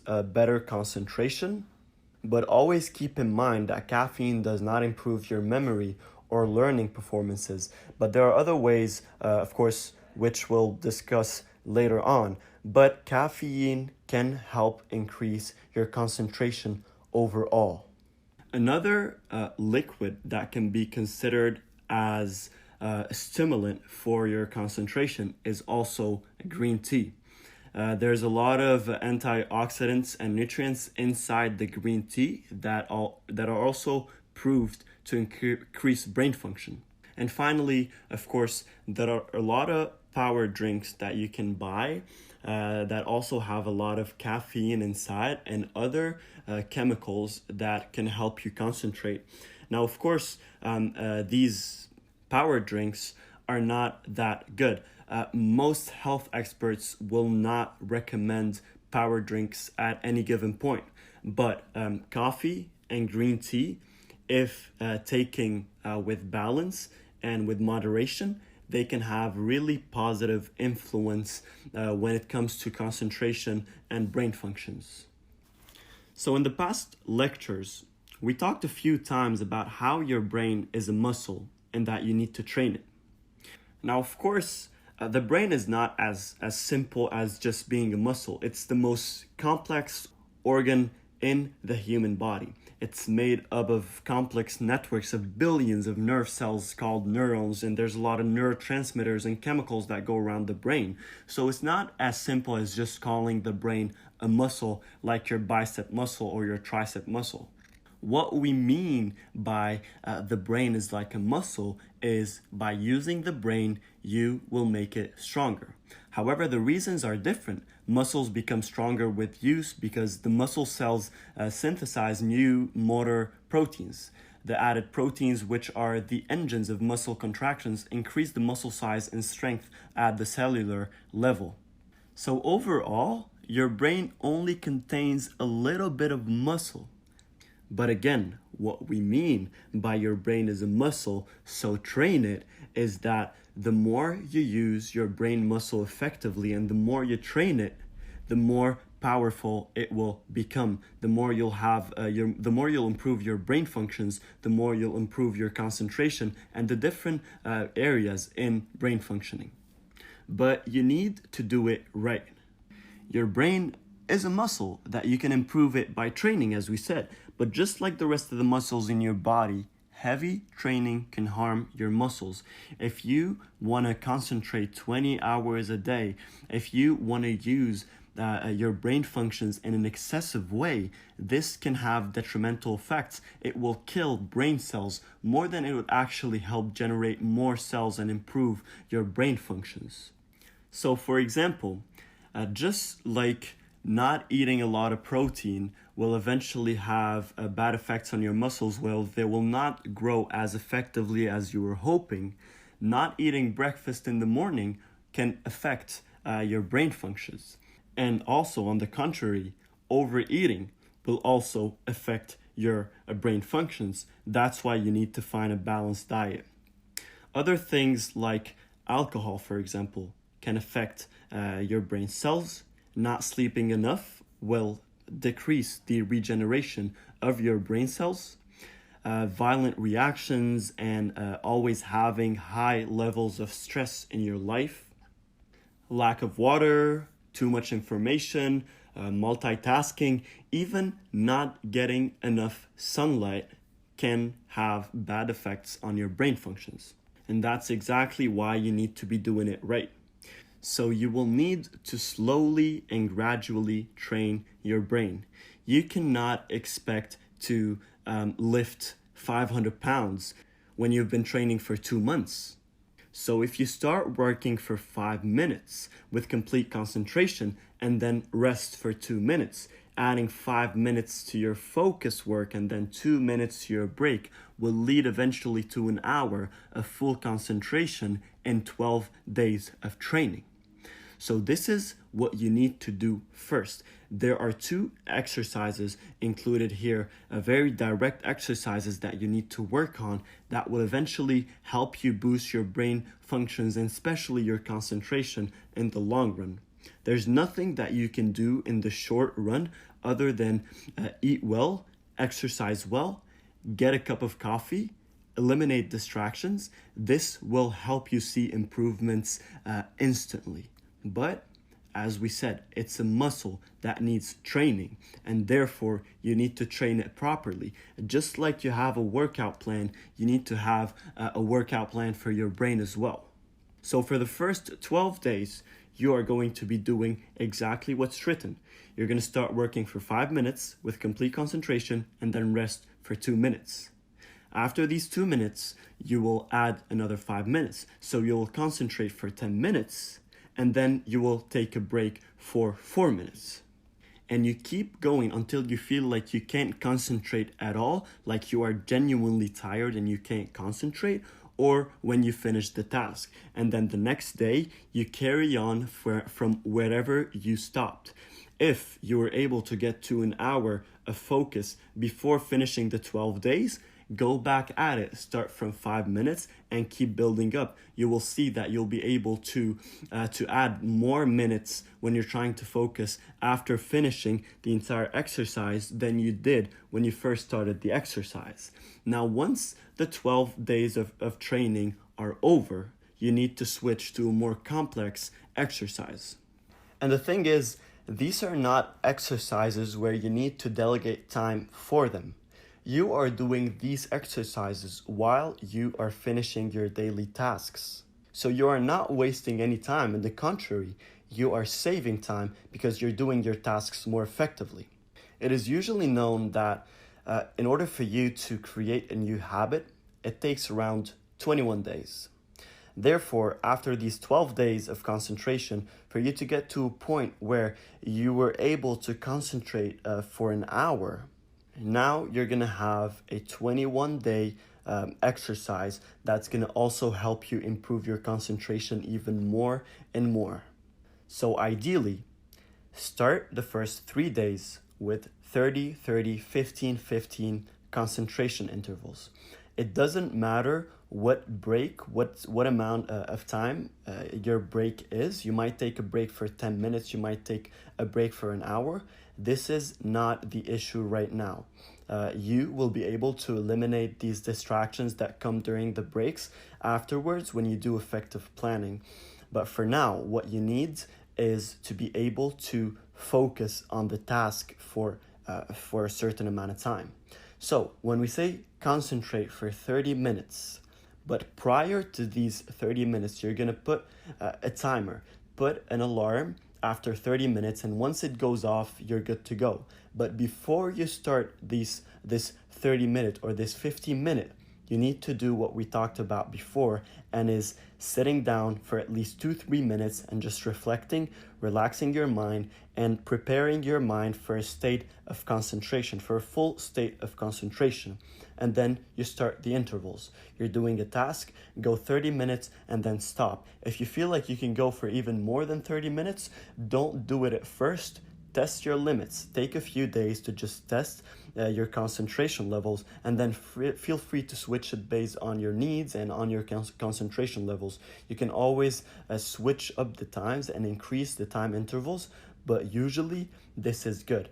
a better concentration, but always keep in mind that caffeine does not improve your memory or learning performances. But there are other ways, of course, which we'll discuss later on. But caffeine can help increase your concentration overall. Another liquid that can be considered as a stimulant for your concentration is also green tea. There's a lot of antioxidants and nutrients inside the green tea that are also proved to increase brain function. And finally, of course, there are a lot of power drinks that you can buy that also have a lot of caffeine inside and other chemicals that can help you concentrate. Now, of course, these power drinks are not that good. Most health experts will not recommend power drinks at any given point, but coffee and green tea, if taken with balance and with moderation, they can have really positive influence when it comes to concentration and brain functions. So in the past lectures, we talked a few times about how your brain is a muscle and that you need to train it. Now, of course, the brain is not as simple as just being a muscle. It's the most complex organ in the human body. It's made up of complex networks of billions of nerve cells called neurons, and there's a lot of neurotransmitters and chemicals that go around the brain. So it's not as simple as just calling the brain a muscle like your bicep muscle or your tricep muscle. What we mean by the brain is like a muscle is by using the brain, you will make it stronger. However, the reasons are different. Muscles become stronger with use because the muscle cells synthesize new motor proteins. The added proteins, which are the engines of muscle contractions, increase the muscle size and strength at the cellular level. So overall, your brain only contains a little bit of muscle. But again, what we mean by your brain is a muscle, so train it, is that the more you use your brain muscle effectively and the more you train it, the more powerful it will become. The more you'll have, the more you'll improve your brain functions, the more you'll improve your concentration and the different areas in brain functioning. But you need to do it right. Your brain is a muscle that you can improve it by training, as we said. But just like the rest of the muscles in your body, heavy training can harm your muscles. If you want to concentrate 20 hours a day, if you want to use your brain functions in an excessive way, this can have detrimental effects. It will kill brain cells more than it would actually help generate more cells and improve your brain functions. So for example, just like not eating a lot of protein will eventually have bad effects on your muscles, well, they will not grow as effectively as you were hoping. Not eating breakfast in the morning can affect your brain functions. And also, on the contrary, overeating will also affect your brain functions. That's why you need to find a balanced diet. Other things like alcohol, for example, can affect your brain cells. Not sleeping enough will decrease the regeneration of your brain cells. Violent reactions and always having high levels of stress in your life. Lack of water, too much information, multitasking, even not getting enough sunlight can have bad effects on your brain functions. And that's exactly why you need to be doing it right. So you will need to slowly and gradually train your brain. You cannot expect to lift 500 pounds when you've been training for 2 months. So if you start working for 5 minutes with complete concentration and then rest for 2 minutes, adding 5 minutes to your focus work and then 2 minutes to your break will lead eventually to an hour of full concentration in 12 days of training. So this is what you need to do first. There are 2 exercises included here, very direct exercises that you need to work on that will eventually help you boost your brain functions and especially your concentration in the long run. There's nothing that you can do in the short run other than eat well, exercise well, get a cup of coffee, eliminate distractions. This will help you see improvements instantly. But as we said, it's a muscle that needs training, and therefore you need to train it properly. Just like you have a workout plan, you need to have a workout plan for your brain as well. So for the first 12 days, you are going to be doing exactly what's written. You're going to start working for 5 minutes with complete concentration and then rest for 2 minutes. After these 2 minutes, you will add another 5 minutes. So you'll concentrate for 10 minutes and then you will take a break for 4 minutes. And you keep going until you feel like you can't concentrate at all, like you are genuinely tired and you can't concentrate, or when you finish the task. And then the next day, you carry on from wherever you stopped. If you were able to get to an hour of focus before finishing the 12 days, go back at it, start from 5 minutes and keep building up. You will see that you'll be able to add more minutes when you're trying to focus after finishing the entire exercise than you did when you first started the exercise. Now, once the 12 days of training are over, you need to switch to a more complex exercise. And the thing is, these are not exercises where you need to delegate time for them. You are doing these exercises while you are finishing your daily tasks. So you are not wasting any time. On the contrary, you are saving time because you're doing your tasks more effectively. It is usually known that in order for you to create a new habit, it takes around 21 days. Therefore, after these 12 days of concentration, for you to get to a point where you were able to concentrate for an hour, now you're going to have a 21-day exercise that's going to also help you improve your concentration even more and more. So ideally, start the first 3 days with 30, 30, 15, 15 concentration intervals. It doesn't matter what amount of time your break is. You might take a break for 10 minutes, you might take a break for an hour. This is not the issue right now. You will be able to eliminate these distractions that come during the breaks afterwards when you do effective planning. But for now, what you need is to be able to focus on the task for a certain amount of time. So when we say concentrate for 30 minutes, but prior to these 30 minutes, you're going to put a timer, put an alarm after 30 minutes, and once it goes off, you're good to go. But before you start this 30-minute or this 15-minute, you need to do what we talked about before, and is sitting down for at least 2-3 minutes and just reflecting, relaxing your mind, and preparing your mind for a state of concentration, for a full state of concentration. And then you start the intervals. You're doing a task, go 30 minutes, and then stop. If you feel like you can go for even more than 30 minutes, don't do it at first. Test your limits. Take a few days to just test your concentration levels, and then feel free to switch it based on your needs and on your concentration levels. You can always switch up the times and increase the time intervals, but usually this is good.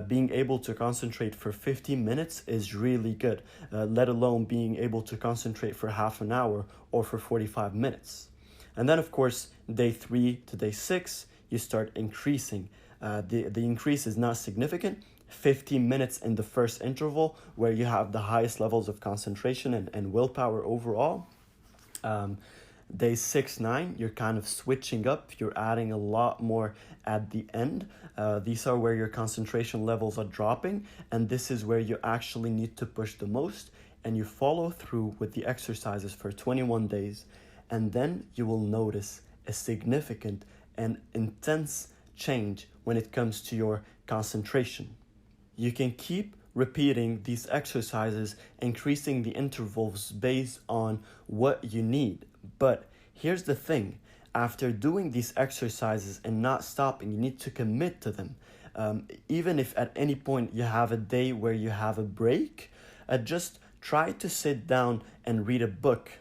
Being able to concentrate for 15 minutes is really good, let alone being able to concentrate for half an hour or for 45 minutes. And then, of course, day 3 to day 6, you start increasing. The increase is not significant. 15 minutes in the first interval where you have the highest levels of concentration and willpower overall. Day 6, 9, you're kind of switching up. You're adding a lot more at the end. These are where your concentration levels are dropping, and this is where you actually need to push the most, and you follow through with the exercises for 21 days, and then you will notice a significant and intense change when it comes to your concentration. You can keep repeating these exercises, increasing the intervals based on what you need. But here's the thing, after doing these exercises and not stopping, you need to commit to them. Even if at any point you have a day where you have a break, just try to sit down and read a book.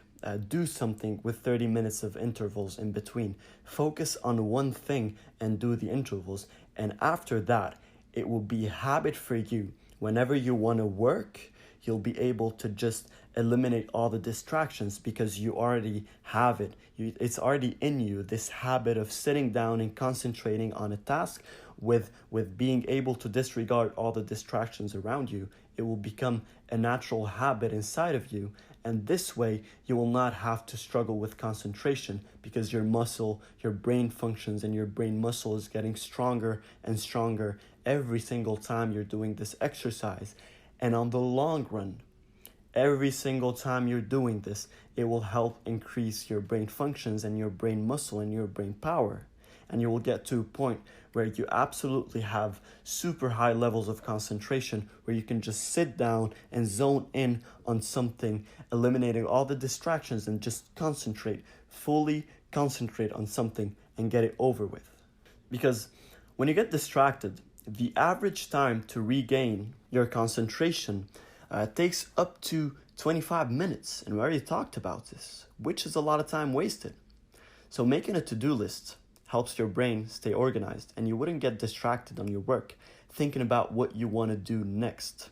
do something with 30 minutes of intervals in between. Focus on one thing and do the intervals. And after that, it will be a habit for you. Whenever you want to work, you'll be able to just eliminate all the distractions because you already have it. It's already in you, this habit of sitting down and concentrating on a task with being able to disregard all the distractions around you. It will become a natural habit inside of you. And this way, you will not have to struggle with concentration because your brain functions and your brain muscle is getting stronger and stronger every single time you're doing this exercise. And on the long run, every single time you're doing this, it will help increase your brain functions and your brain muscle and your brain power. And you will get to a point where you absolutely have super high levels of concentration, where you can just sit down and zone in on something, eliminating all the distractions and just fully concentrate on something and get it over with. Because when you get distracted, the average time to regain your concentration takes up to 25 minutes. And we already talked about this, which is a lot of time wasted. So making a to-do list helps your brain stay organized and you wouldn't get distracted on your work, thinking about what you want to do next.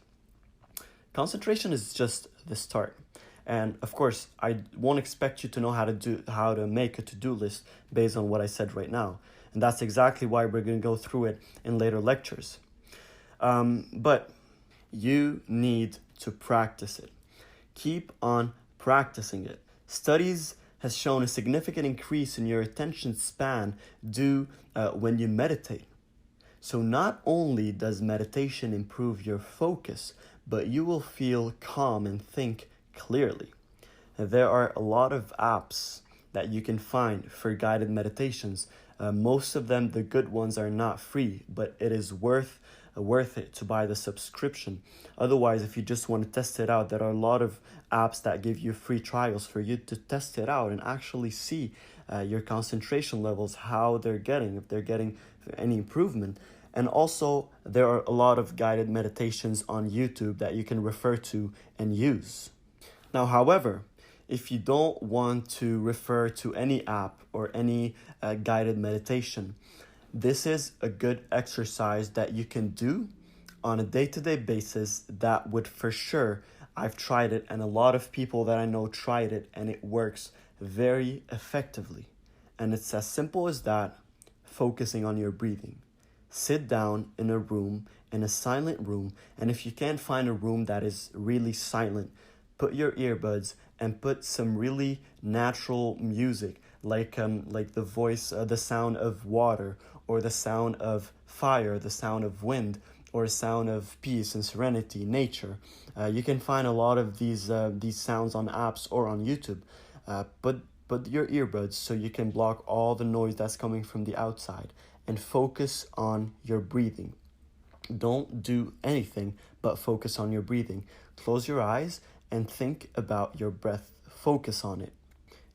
Concentration is just the start. And of course, I won't expect you to know how to make a to-do list based on what I said right now. And that's exactly why we're going to go through it in later lectures. But you need to practice it. Keep on practicing it. Studies has shown a significant increase in your attention span when you meditate. So not only does meditation improve your focus, but you will feel calm and think clearly. There are a lot of apps that you can find for guided meditations. Most of them, the good ones, are not free, but it is worth it to buy the subscription. Otherwise, if you just want to test it out, there are a lot of apps that give you free trials for you to test it out and actually see your concentration levels, how they're getting, if they're getting any improvement. And also, there are a lot of guided meditations on YouTube that you can refer to and use. Now, however, if you don't want to refer to any app or any guided meditation, this is a good exercise that you can do on a day-to-day basis that would for sure, I've tried it and a lot of people that I know tried it and it works very effectively. And it's as simple as that, focusing on your breathing. Sit down in a silent room, and if you can't find a room that is really silent, put your earbuds and put some really natural music like the voice, the sound of water, or the sound of fire, the sound of wind, or a sound of peace and serenity, nature. You can find a lot of these sounds on apps or on YouTube. Put your earbuds so you can block all the noise that's coming from the outside and focus on your breathing. Don't do anything but focus on your breathing. Close your eyes and think about your breath. Focus on it.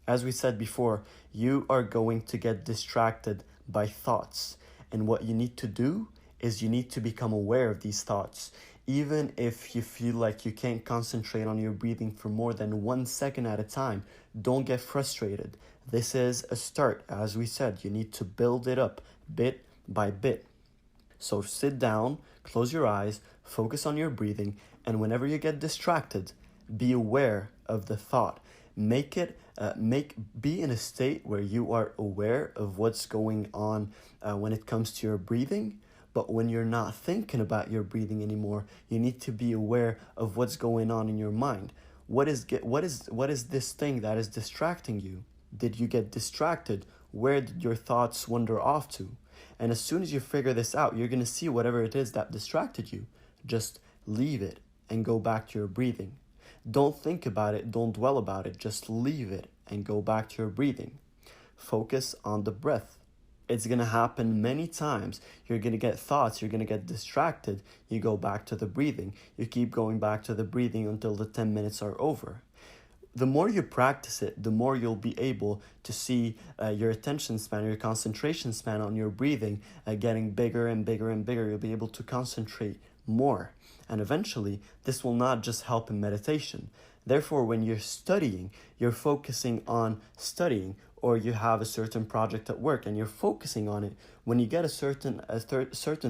As we said before, you are going to get distracted by thoughts. And what you need to do is you need to become aware of these thoughts. Even if you feel like you can't concentrate on your breathing for more than 1 second at a time, don't get frustrated. This is a start. As we said, you need to build it up bit by bit. So sit down, close your eyes, focus on your breathing, and whenever you get distracted, be aware of the thought. Be in a state where you are aware of what's going on when it comes to your breathing. But when you're not thinking about your breathing anymore, you need to be aware of what's going on in your mind. What is this thing that is distracting you? Did you get distracted? Where did your thoughts wander off to? And as soon as you figure this out, you're going to see whatever it is that distracted you. Just leave it and go back to your breathing. Don't think about it, don't dwell about it, just leave it and go back to your breathing. Focus on the breath. It's going to happen many times. You're going to get thoughts, you're going to get distracted. You go back to the breathing. You keep going back to the breathing until the 10 minutes are over. The more you practice it, the more you'll be able to see your attention span, your concentration span on your breathing getting bigger and bigger and bigger. You'll be able to concentrate more. And eventually, this will not just help in meditation. Therefore, when you're studying, you're focusing on studying, or you have a certain project at work and you're focusing on it. When you get a certain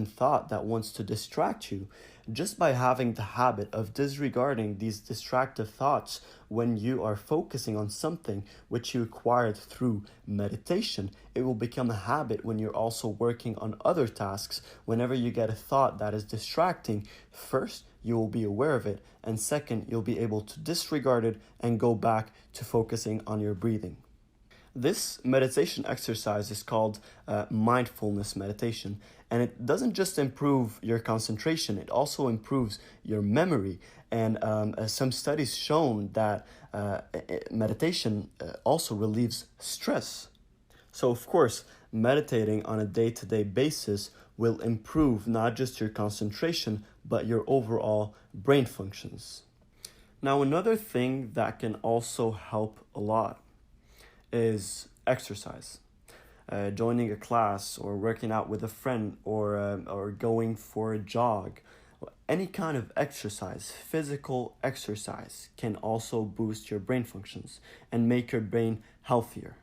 thought that wants to distract you, just by having the habit of disregarding these distractive thoughts when you are focusing on something which you acquired through meditation, it will become a habit when you're also working on other tasks. Whenever you get a thought that is distracting, first, you will be aware of it, and second, you'll be able to disregard it and go back to focusing on your breathing. This meditation exercise is called mindfulness meditation, and it doesn't just improve your concentration, it also improves your memory. And some studies shown that meditation also relieves stress. So of course, meditating on a day-to-day basis will improve not just your concentration, but your overall brain functions. Now, another thing that can also help a lot is exercise. Joining a class or working out with a friend or going for a jog. Any kind of exercise, physical exercise, can also boost your brain functions and make your brain healthier.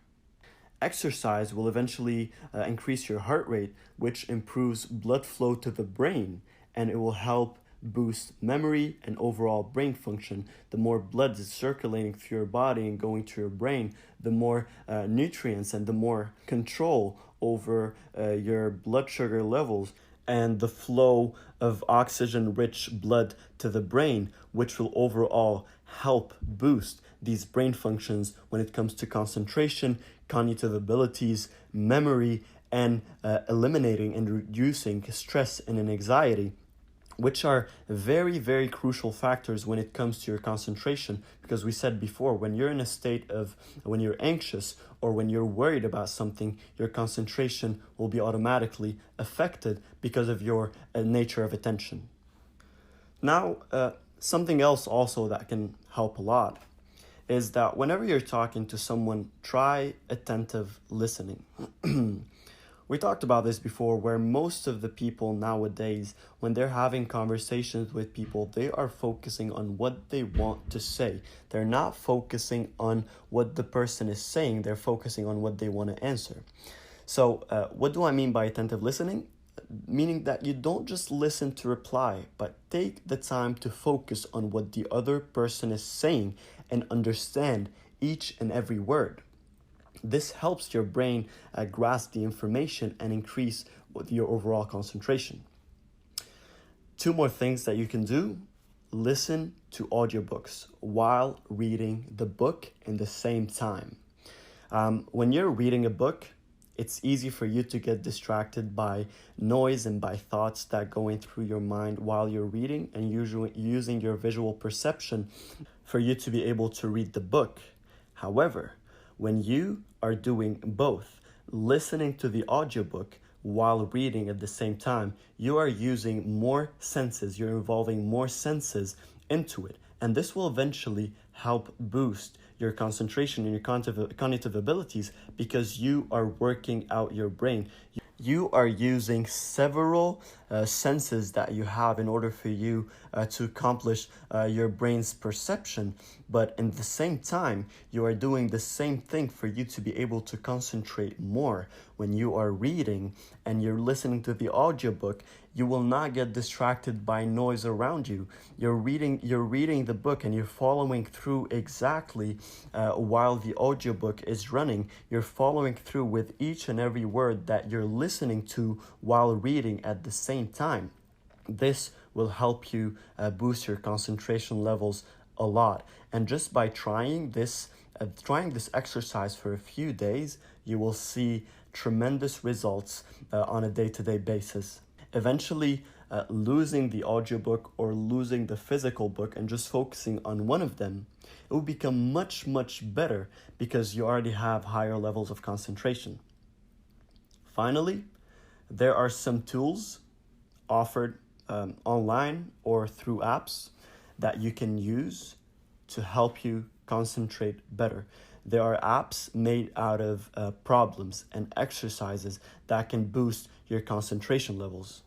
Exercise will eventually increase your heart rate, which improves blood flow to the brain, and it will help boost memory and overall brain function. The more blood is circulating through your body and going to your brain, the more nutrients and the more control over your blood sugar levels and the flow of oxygen-rich blood to the brain, which will overall help boost these brain functions when it comes to concentration, cognitive abilities, memory, and eliminating and reducing stress and anxiety, which are very, very crucial factors when it comes to your concentration. Because we said before, when you're in a state of, when you're anxious or when you're worried about something, your concentration will be automatically affected because of your nature of attention. Now, something else also that can help a lot is that whenever you're talking to someone, try attentive listening. We talked about this before, where most of the people nowadays, when they're having conversations with people, they are focusing on what they want to say. They're not focusing on what the person is saying, they're focusing on what they want to answer. So what do I mean by attentive listening? Meaning that you don't just listen to reply, but take the time to focus on what the other person is saying and understand each and every word. This helps your brain grasp the information and increase your overall concentration. Two more things that you can do. Listen to audiobooks while reading the book in the same time. When you're reading a book, it's easy for you to get distracted by noise and by thoughts that are going through your mind while you're reading, and usually using your visual perception for you to be able to read the book. However, when you are doing both, listening to the audiobook while reading at the same time, you are using more senses, you're involving more senses into it. And this will eventually help boost your concentration and your cognitive abilities, because you are working out your brain. You are using several senses that you have in order for you to accomplish your brain's perception. But in the same time, you are doing the same thing for you to be able to concentrate more. When you are reading and you're listening to the audiobook, you will not get distracted by noise around you. You're reading the book and you're following through exactly while the audiobook is running. You're following through with each and every word that you're listening to while reading at the same time. This will help you boost your concentration levels a lot. And just by trying this exercise for a few days, you will see tremendous results on a day-to-day basis. Eventually, losing the audiobook or losing the physical book and just focusing on one of them, it will become much, much better because you already have higher levels of concentration. Finally, there are some tools offered online or through apps that you can use to help you concentrate better. There are apps made out of problems and exercises that can boost your concentration levels.